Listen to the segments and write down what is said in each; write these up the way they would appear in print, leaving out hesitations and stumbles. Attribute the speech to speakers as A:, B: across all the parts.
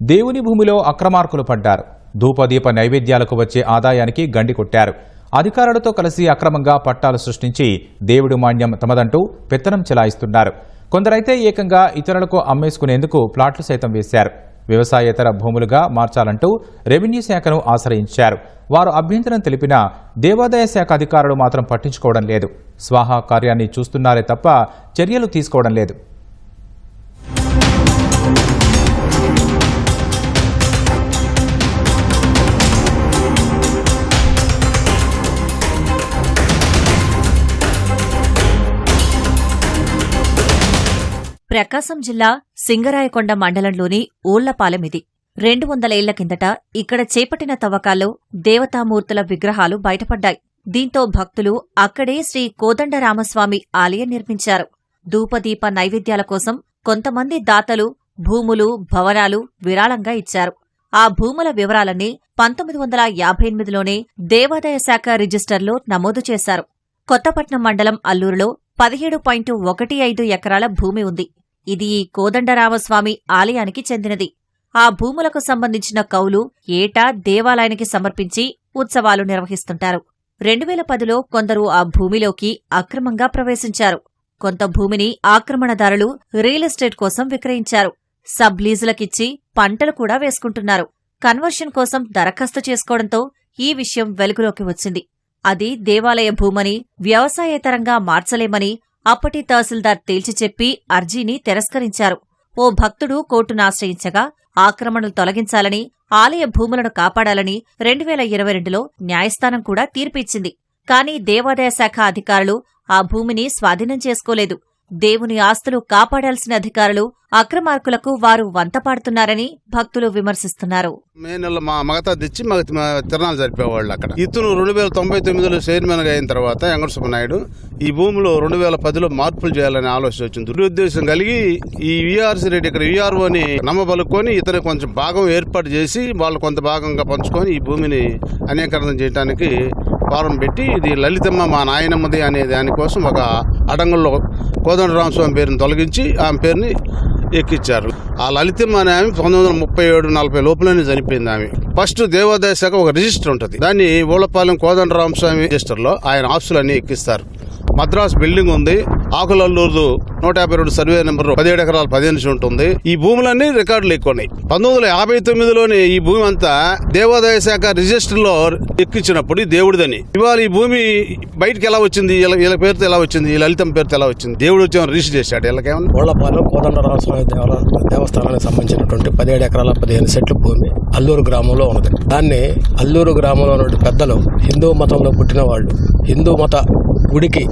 A: దేవుని భూమిలో అక్రమార్కులు పడ్డారు. ధూపదీప నైవేద్యాలకు వచ్చే ఆదాయానికి గండి కొట్టారు. అధికారులతో కలిసి అక్రమంగా పట్టాలు సృష్టించి దేవుడి మాన్యం తమదంటూ పెత్తనం చెలాయిస్తున్నారు. కొందరైతే ఏకంగా ఇతరులకు అమ్మేసుకునేందుకు ప్లాట్లు సైతం వేశారు. వ్యవసాయేతర భూములుగా మార్చాలంటూ రెవెన్యూ శాఖను ఆశ్రయించారు. వారు అభ్యంతరం తెలిపినా దేవాదాయ శాఖ అధికారులు మాత్రం పట్టించుకోవడం లేదు. స్వాహా కార్యాన్ని చూస్తున్నారే తప్ప చర్యలు తీసుకోవడం లేదు.
B: ప్రకాశం జిల్లా సింగరాయకొండ మండలంలోని ఊళ్లపాలెమిది. 200 ఏళ్ల కిందట ఇక్కడ చేపట్టిన తవ్వకాల్లో దేవతామూర్తుల విగ్రహాలు బయటపడ్డాయి. దీంతో భక్తులు అక్కడే శ్రీ కోదండరామస్వామి ఆలయం నిర్మించారు. ధూపదీప నైవేద్యాల కోసం కొంతమంది దాతలు భూములు, భవనాలు విరాళంగా ఇచ్చారు. ఆ భూముల వివరాలన్నీ 1958లోనే దేవాదాయ శాఖ రిజిస్టర్లో నమోదు చేశారు. కొత్తపట్నం మండలం అల్లూరులో 17.15 ఎకరాల భూమి ఉంది. ఇది ఈ కోదండరామస్వామి ఆలయానికి చెందినది. ఆ భూములకు సంబంధించిన కౌలు ఏటా దేవాలయానికి సమర్పించి ఉత్సవాలు నిర్వహిస్తుంటారు. 2010లో కొందరు ఆ భూమిలోకి అక్రమంగా ప్రవేశించారు. కొంత భూమిని ఆక్రమణదారులు రియల్ ఎస్టేట్ కోసం విక్రయించారు. సబ్ లీజులకిచ్చి పంటలు కూడా వేసుకుంటున్నారు. కన్వర్షన్ కోసం దరఖాస్తు చేసుకోవడంతో ఈ విషయం వెలుగులోకి వచ్చింది. అది దేవాలయ భూమని, వ్యవసాయేతరంగా మార్చలేమని అప్పటి తహసీల్దార్ తేల్చి చెప్పి అర్జీని తిరస్కరించారు. ఓ భక్తుడు కోర్టును ఆశ్రయించగా ఆక్రమణలు తొలగించాలని, ఆలయ భూములను కాపాడాలని 2022లో న్యాయస్థానం కూడా తీర్పు ఇచ్చింది. కానీ దేవాదాయ శాఖ అధికారులు ఆ భూమిని స్వాధీనం చేసుకోలేదు. దేవుని ఆస్తులు కాపాడాల్సిన అధికారులు అక్రమార్కులకు వారు వంతపాడుతున్నారని భక్తులు విమర్శిస్తున్నారు.
C: మే నెల మా మగతా తెచ్చి మాకు తిరణాలు జరిపేవాళ్ళు. అక్కడ ఇతను 2099లో చైర్మన్ గా అయిన తర్వాత వెంకటసుబ్బ నాయుడు ఈ భూమిలో 2010లో మార్పులు చేయాలని ఆలోచన వచ్చింది. దురుద్దేశం కలిగి ఈ విఆర్సీ రెడ్డి ఇక్కడ విఆర్ఓని నమ్మబలుకొని ఇతను కొంచెం భాగం ఏర్పాటు చేసి వాళ్ళు కొంత భాగంగా పంచుకొని ఈ భూమిని అనేకరణ చేయడానికి ఫారం పెట్టి ఇది లలితమ్మ మా నాయనమ్మది అనే దానికోసం ఒక అడంగంలో కోదండరామస్వామి పేరుని తొలగించి ఆమె పేరుని ఎక్కిచ్చారు. ఆ లలితమ్మ అనే ఆమె 1937-40 లోపలనే చనిపోయింది. ఆమె ఫస్ట్ దేవాదాయ శాఖ ఒక రిజిస్టర్ ఉంటుంది. దాన్ని ఊళ్లపాలెం కోదండరామస్వామి రిజిస్టర్లో ఆయన ఆస్తులన్నీ ఎక్కిస్తారు. మద్రాసు బిల్డింగ్ ఉంది. ఆకులల్లూరు 152 సర్వే నెంబర్ 17 ఎకరాల 15 ఉంటుంది. ఈ భూములన్నీ రికార్డులు ఎక్కున్నాయి. 1959లోనే ఈ భూమి అంతా దేవాదాయ శాఖ రిజిస్టర్ లో ఎక్కించినప్పుడు దేవుడిదని. ఇవాళ ఈ భూమి బయటకు ఎలా వచ్చింది, వీళ్ళ పేరుతో ఎలా వచ్చింది, ఈ లలితం పేరుతో ఎలా వచ్చింది, దేవుడు వచ్చి రిజిస్టర్ చేశాడు. వీళ్ళకేమన్నా
D: ఊళ్లపాలెం కోదండరామస్వామి దేవస్థానానికి సంబంధించినటువంటి 17 ఎకరాల 15 సెంట్ల భూమి అల్లూరు గ్రామంలో ఉన్నది. దాన్ని అల్లూరు గ్రామంలో ఉన్న పెద్దలు హిందూ మతంలో పుట్టిన వాళ్ళు హిందూ మత గుడికి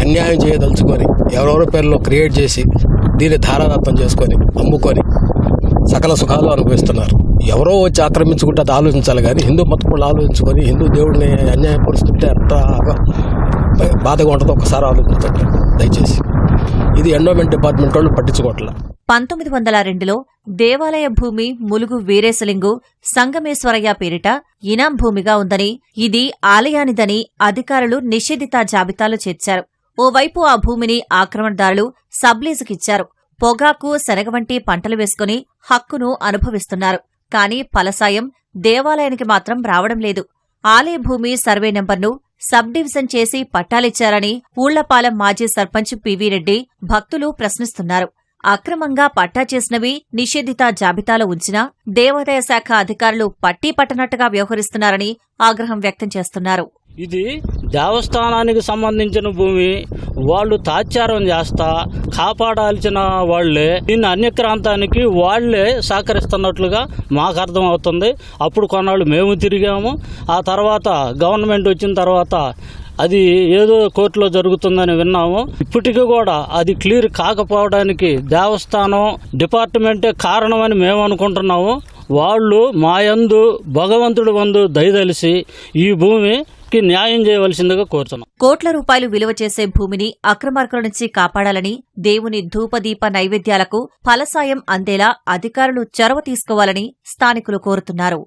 D: అన్యాయం చేయదలుచుకొని ఎవరెవరి పేర్లో క్రియేట్ చేసి దీన్ని ధారాదత్తం చేసుకొని అమ్ముకొని సకల సుఖాలు అనుభవిస్తున్నారు. ఎవరో వచ్చి ఆక్రమించుకుంటే అది ఆలోచించాలి కానీ హిందూ మతకులు ఆలోచించుకొని హిందూ దేవుడిని అన్యాయపరుస్తుంటే ఎంత బాధగా ఉంటుందో ఒకసారి ఆలోచించండి దయచేసి. ఇది ఎండోమెంట్ డిపార్ట్మెంట్ వాళ్ళు పట్టించుకోవట్లేదు.
B: 1902లో దేవాలయ భూమి ములుగు వీరేశలింగు సంగమేశ్వరయ్య పేరిట ఇనాం భూమిగా ఉందని, ఇది ఆలయానిదని అధికారులు నిషేధిత జాబితాలో చేర్చారు. ఓవైపు ఆ భూమిని ఆక్రమణదారులు సబ్లీజుకిచ్చారు. పొగాకు, శనగ వంటి పంటలు వేసుకుని హక్కును అనుభవిస్తున్నారు. కానీ ఫలసాయం దేవాలయానికి మాత్రం రావడం లేదు. ఆలయ భూమి సర్వే నెంబర్ను సబ్ డివిజన్ చేసి పట్టాలిచ్చారని ఊళ్లపాలెం మాజీ సర్పంచ్ పివి రెడ్డి భక్తులు ప్రశ్నిస్తున్నారు. అక్రమంగా పట్టా చేసినవి నిషేధిత జాబితాలో ఉంచినా దేవాదాయ శాఖ అధికారులు పట్టీ పట్టనట్టుగా వ్యవహరిస్తున్నారని ఆగ్రహం వ్యక్తం చేస్తున్నారు.
E: ఇది దేవస్థానానికి సంబంధించిన భూమి. వాళ్ళు తాత్సారం చేస్తా కాపాడాల్సిన వాళ్లే దీన్ని అన్యక్రాంతానికి వాళ్లే సహకరిస్తున్నట్లుగా మాకు అర్థమవుతుంది. అప్పుడు కొన్నాళ్ళు మేము తిరిగాము. ఆ తర్వాత గవర్నమెంట్ వచ్చిన తర్వాత అది ఏదో కోర్టులో జరుగుతుందని విన్నాము. ఇప్పటికీ కూడా అది క్లియర్ కాకపోవడానికి దేవస్థానం డిపార్ట్మెంటే కారణమని మేము అనుకుంటున్నాము. వాళ్ళు మాయందు భగవంతుడి వందు దయదలిసి ఈ భూమికి న్యాయం చేయవలసిందిగా కోరుతున్నాం.
B: కోట్ల రూపాయలు విలువ చేసే భూమిని అక్రమార్కుల నుంచి కాపాడాలని, దేవుని ధూపదీప నైవేద్యాలకు ఫలసాయం అందేలా అధికారులు చొరవ తీసుకోవాలని స్థానికులు కోరుతున్నారు.